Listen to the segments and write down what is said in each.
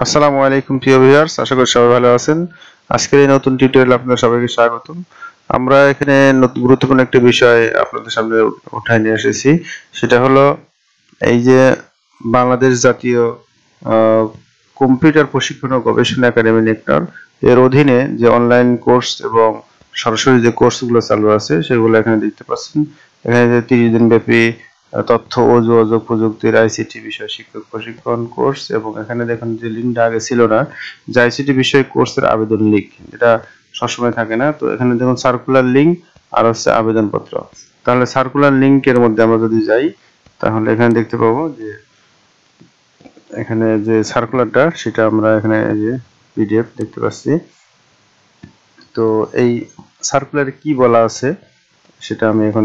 আসসালামু আলাইকুম প্রিয় ভিউয়ার্স, আশা করি সবাই ভালো আছেন। আজকের এই নতুন টিউটোরিয়ালে আপনাদের সবাইকে স্বাগতম। আমরা এখানে নতুন গুরুত্বপূর্ণ একটি বিষয় আপনাদের সামনে উঠায় নিয়ে এসেছি। সেটা হলো এই যে বাংলাদেশ জাতীয় কম্পিউটার প্রশিক্ষণ ও গবেষণা একাডেমি নেকটার এর অধীনে যে অনলাইন কোর্স এবং সরাসরি যে কোর্সগুলো চালু আছে সেগুলো এখানে দেখতে পাচ্ছেন। এখানে যে 30 দিন ব্যাপী তথ্য ও যোগাযোগ প্রযুক্তির আইসিটি বিষয় শিক্ষক প্রশিক্ষণ কোর্স, এবং এখানে দেখুন যে লিঙ্কটা আগে ছিল না, যে আইসিটি বিষয় কোর্সের আবেদন লিঙ্ক, এটা সবসময় থাকে না। তো এখানে দেখুন সার্কুলার লিঙ্ক আর হচ্ছে আবেদনপত্র। তাহলে সার্কুলার লিঙ্কের মধ্যে আমরা যদি যাই তাহলে এখানে দেখতে পাবো যে এখানে যে সার্কুলারটা সেটা আমরা এখানে এই যে পিডিএফ দেখতে পাচ্ছি। তো এই সার্কুলারে কি বলা আছে সেটা আমি এখন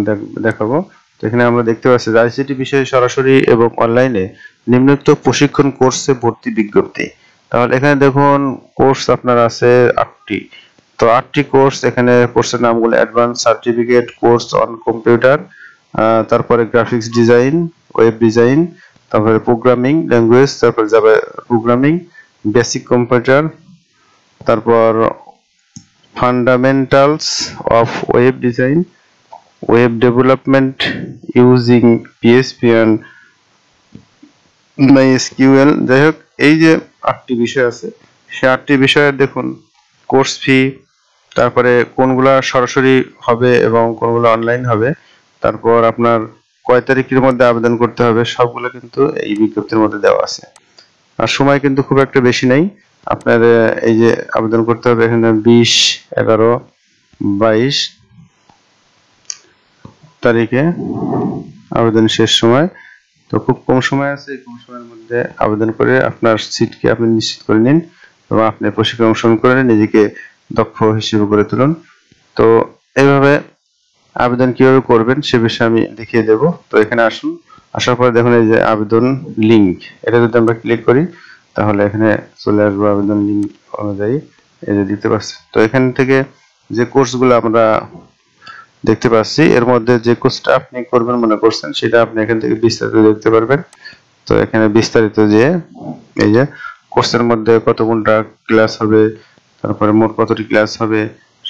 দেখাবো। তো এখানে আমরা দেখতে পাচ্ছি যে আইসিটি বিষয়ে সরাসরি এবং অনলাইনে নিম্নোক্ত প্রশিক্ষণ কোর্সে ভর্তি বিজ্ঞপ্তি। তাহলে এখানে দেখুন কোর্স আপনার আছে 8টি। তো 8টি কোর্স, এখানে কোর্সের নামগুলো advance certificate course on computer, তারপরে গ্রাফিক্স ডিজাইন, ওয়েব ডিজাইন, তারপরে প্রোগ্রামিং ল্যাঙ্গুয়েজ, তারপরে জাভা প্রোগ্রামিং, বেসিক কম্পিউটার, তারপর fundamentals of web design, web development using PHP and MySQL. যাই হোক, এই যে 8টি বিষয় আছে, সে 8টি বিষয়ের দেখুন কোর্স ফি, তারপরে কোনগুলা সরাসরি হবে এবং কোনগুলো অনলাইন হবে, তারপর আপনার কয় তারিখের মধ্যে আবেদন করতে হবে, সবগুলো কিন্তু এই বিজ্ঞপ্তির মধ্যে দেওয়া আছে। আর সময় কিন্তু খুব একটা বেশি নাই। আপনার এই যে আবেদন করতে হবে এখানে 20, 11, 22 তারিখে আবেদন শেষ সময়। তো খুব কম সময় আছে, এই কম সময়ের মধ্যে আবেদন করে আপনার সিটকে আপনি নিশ্চিত করে নিন এবং আপনি প্রশিক্ষণ অংশগ্রহণ করে নিজেকে দক্ষ হিসেবে গড়ে তুলুন। তো এইভাবে আবেদন কিভাবে করবেন সে বিষয়ে আমি দেখিয়ে দেব। তো এখানে আসুন, আসার পরে দেখুন এই যে আবেদন লিঙ্ক, এটা যদি আমরা ক্লিক করি তাহলে এখানে চলে আসবে আবেদন লিঙ্ক অনুযায়ী, এই যে দিতে পারছি। তো এখান থেকে যে কোর্সগুলো আমরা দেখতে পাচ্ছি এর মধ্যে যে কোর্সটা আপনি করবেন মনে করছেন সেটা আপনি এখান থেকে বিস্তারিত দেখতে পারবেন। তো এখানে বিস্তারিত যে এই যে কোর্সের মধ্যে কত ঘন্টা ক্লাস হবে, তারপরে মোট কতটি ক্লাস হবে,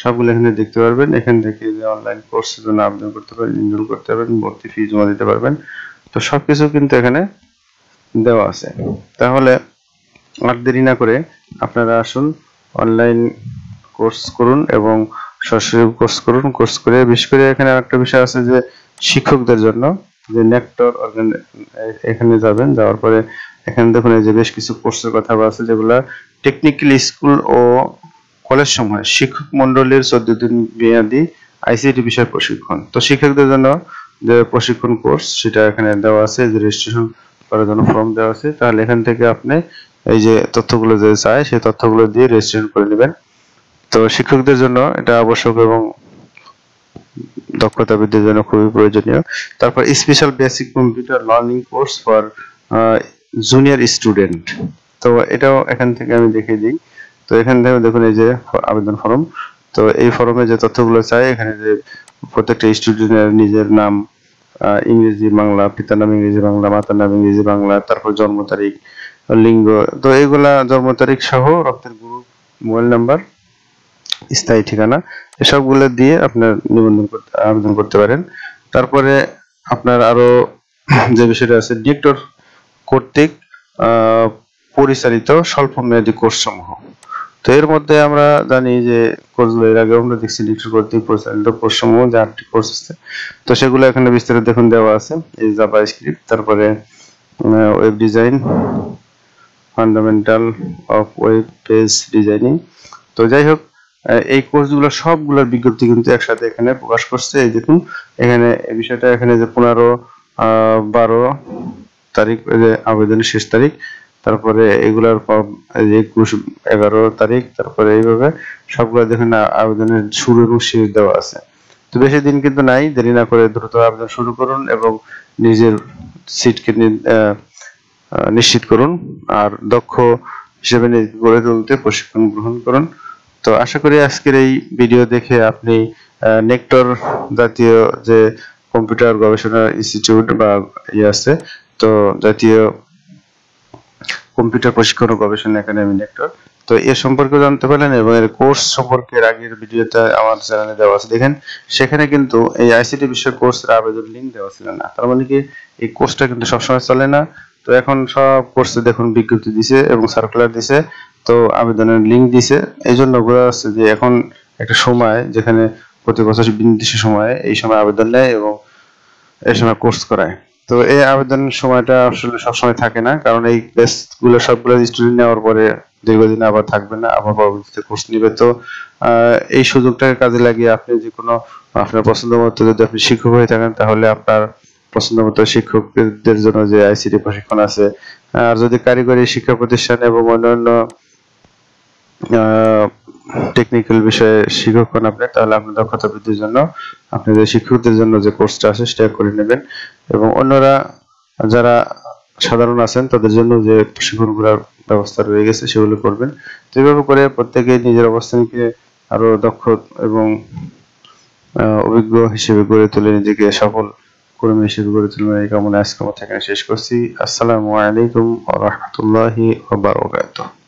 সবগুলো এখানে দেখতে পারবেন। এখান থেকে যে অনলাইন কোর্সের জন্য আবেদন করতে পারবেন, এনরোল করতে পারবেন, ভর্তি ফি জমা দিতে পারবেন। তো সবকিছু কিন্তু এখানে দেওয়া আছে। তাহলে আর দেরি না করে আপনারা আসুন, অনলাইন কোর্স করুন এবং সরাসরি কোর্স করুন। কোর্স করে বিশেষ করে এখানে আরেকটা বিষয় আছে যে শিক্ষকদের জন্য যে নেক্টর এখানে যাবেন, যাওয়ার পরে এখানে দেখুন এই যে বেশ কিছু কোর্সের কথা আছে যেগুলা টেকনিক্যাল স্কুল ও কলেজ সমূহে শিক্ষক মন্ডলীর 14 দিন মেয়াদী আইসিটি বিষয় প্রশিক্ষণ। তো শিক্ষকদের জন্য যে প্রশিক্ষণ কোর্স সেটা এখানে দেওয়া আছে, যে রেজিস্ট্রেশন করার জন্য ফর্ম দেওয়া আছে। তাহলে এখান থেকে আপনি এই যে তথ্যগুলো যে চায় সেই তথ্যগুলো দিয়ে রেজিস্ট্রেশন করে নেবেন। তো শিক্ষকদের জন্য এটা আবশ্যক এবং দক্ষতা বৃদ্ধির জন্য খুবই প্রয়োজনীয়। তারপর special basic computer learning course for junior student, তো এটাও এখান থেকে আমি দেখিয়ে দিই। তো এখান থেকে দেখুন এই যে আবেদন ফর্ম। তো এই ফর্মে যে তথ্যগুলো চাই, এখানে যে প্রত্যেকটা স্টুডেন্টের নিজের নাম ইংরেজি বাংলা, পিতার নাম ইংরেজি বাংলা, মাতার নাম ইংরেজি বাংলা, তারপর জন্ম তারিখ, লিঙ্গ, তো এগুলা জন্ম তারিখ সহ রক্তের গ্রুপ, মোবাইল নাম্বার, স্থায়ী ঠিকানা, এসবগুলো দিয়ে আপনার নিবন্ধন করতে আবেদন করতে পারেন। তারপরে আপনার আরো যে বিষয়টা আছে ডিরেক্টর কর্তৃক পরিচালিত স্বল্প মেয়াদী কোর্স সমূহ। তো এর মধ্যে আমরা জানি যে কোর্সগুলো এর আগে আমরা দেখছি ডিরেক্টর কর্তৃক পরিচালিত কোর্স সমূহ যে 8টি কোর্স আছে। তো সেগুলো এখানে বিস্তারিত দেখুন দেওয়া আছে, এই জাভা স্ক্রিপ্ট, তারপরে web design, fundamental of web page designing. তো যাই হোক, এই কোর্সগুলো সবগুলোর বিজ্ঞপ্তি কিন্তু একসাথে এখানে প্রকাশ করছে। এই দেখুন এখানে এই বিষয়টা এখানে যে 15-12 তারিখ যে আবেদনের শেষ তারিখ, তারপরে এগুলার 21-11 তারিখ, তারপরে এইভাবে সবগুলো দেখুন আবেদনের শুরু এবং শেষ দেওয়া আছে। তো বেশি দিন কিন্তু নাই, দেরি না করে দ্রুত আবেদন শুরু করুন এবং নিজের সিটকে নিশ্চিত করুন আর দক্ষ হিসেবে গড়ে তুলতে প্রশিক্ষণ গ্রহণ করুন। তো আশা করি আজকের এই ভিডিও দেখে আপনি নেক্টর জাতীয় যে কম্পিউটার গবেষণা ইনস্টিটিউট বা আছে, তো জাতীয় কম্পিউটার প্রশিক্ষণ ও গবেষণা একাডেমি নেটওয়ার্ক। তো এর সম্পর্কে জানতে পারলেন এবং এর কোর্স সম্পর্কে আগের ভিডিওটা আমার চ্যানেলে দেওয়া আছে, দেখেন সেখানে কিন্তু এই আইসিটি বিষয় কোর্সের আবেদন লিঙ্ক দেওয়া ছিল না। তার মানে কি এই কোর্সটা কিন্তু সবসময় চলে না। তো এখন সব কোর্সে দেখুন বিজ্ঞপ্তি দিছে এবং সার্কুলার দিছে, তো আবেদনের লিঙ্ক দিছে। এই জন্য বোঝা যাচ্ছে যে এখন একটা সময় যেখানে প্রতি বছর নির্দিষ্ট সময়ে এই সময় আবেদন নেয় এবং এই সময় কোর্স করায়। তো এই আবেদনের সময়টা আসলে সবসময় থাকে না, কারণ এই ব্যাচগুলো সবগুলো স্টুডেন্ট নেওয়ার পরে দীর্ঘদিন আবার থাকবে না, আবার পরবর্তীতে কোর্স নিবে। তো এই সুযোগটাকে কাজে লাগিয়ে আপনি যে কোনো আপনার পছন্দ মতো যদি আপনি শিক্ষক হয়ে থাকেন, তাহলে আপনার পছন্দ মতো শিক্ষকদের জন্য যে আইসিটি প্রশিক্ষণ আছে, আর যদি কারিগরি শিক্ষা প্রতিষ্ঠান এবং অন্যান্য টেকনিক্যাল বিষয়ে শিক্ষক হন আপনি, তাহলে আপনার দক্ষতা বৃদ্ধির জন্য আপনাদের শিক্ষকদের জন্য যে কোর্সটা আছে সেটা করে নেবেন। এবং অন্যরা যারা সাধারণ আছেন তাদের জন্য যে প্রশিক্ষণগুলোর ব্যবস্থা রয়ে গেছে সেগুলো করবেন। তো এইভাবে করে প্রত্যেকে নিজের অবস্থানকে আরো দক্ষ এবং অভিজ্ঞ হিসেবে গড়ে তুলে নিজেকে সফল কর্মী হিসেবে গড়ে তুলবেন এই কামনা আজকে এখানে শেষ করছি। আসসালামু আলাইকুম ওয়া রাহমাতুল্লাহি ওয়া বারাকাতুহু।